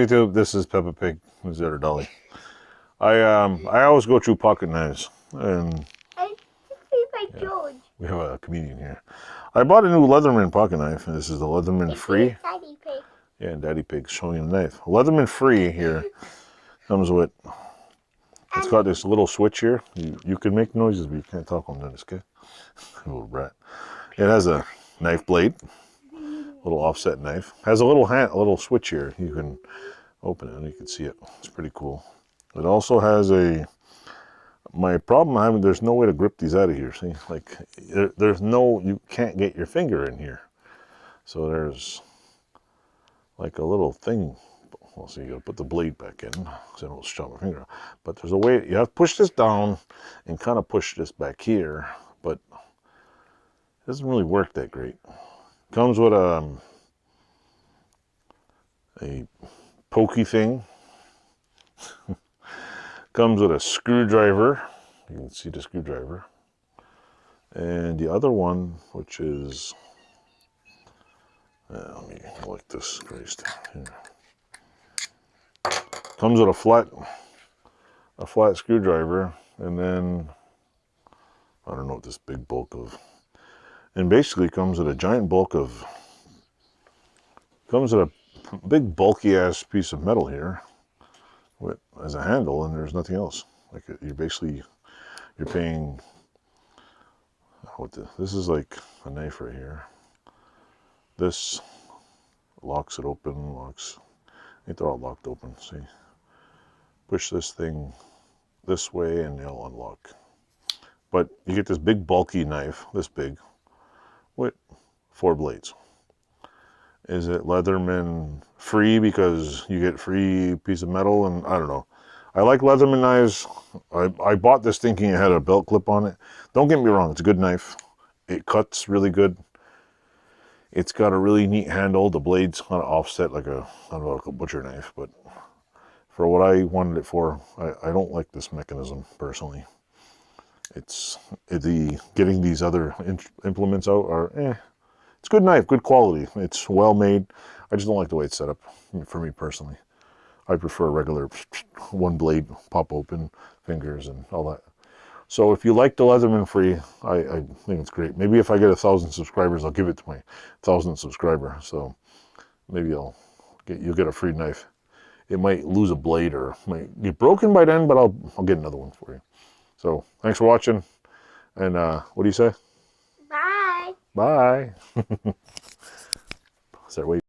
YouTube. This is Peppa Pig. Who's the other dolly? I always go through pocket knives, and George. we have a comedian here. I bought a new Leatherman pocket knife. This is the Leatherman Free. Daddy Pig. Yeah, and Daddy Pig's showing the knife. Leatherman Free here comes with. It's got this little switch here. You can make noises, but you can't talk on this, okay? Little brat. It has a knife blade, little offset knife. Has a little switch here. You can open it and you can see it. It's pretty cool. It also has my problem I'm having, there's no way to grip these out of here. See, like you can't get your finger in here. So there's like a little thing. Well, so you gotta put the blade back in, so it'll shove my finger out. But there's a way, you have to push this down and kind of push this back here, but it doesn't really work that great. Comes with a pokey thing. Comes with a screwdriver. You can see the screwdriver. And the other one, which is, let me like this, Christ. Here. Comes with a flat screwdriver, and then I don't know what this big bulk of, and basically comes with a giant bulk of, comes with a big bulky ass piece of metal here with as a handle, and there's nothing else. Like you're paying this is like a knife right here. This locks it open, locks. I think they're all locked open. See, push this thing this way and they'll unlock. But you get this big bulky knife, this big, with 4 blades. Is it Leatherman Free because you get free piece of metal? And I don't know. I like Leatherman knives. I bought this thinking it had a belt clip on it. Don't get me wrong, it's a good knife. It cuts really good. It's got a really neat handle. The blade's kind of offset like I don't know, like a butcher knife, but for what I wanted it for, I don't like this mechanism personally. It's getting these other implements out are it's a good knife, good quality. It's well made. I just don't like the way it's set up for me personally. I prefer a regular one blade, pop open, fingers and all that. So if you like the Leatherman Free, I think it's great. Maybe if I get 1,000 subscribers, I'll give it to my 1,000th subscriber. So maybe you'll get a free knife. It might lose a blade or might get broken by then, but I'll get another one for you. So thanks for watching. And what do you say? Bye. Bye. Is that way?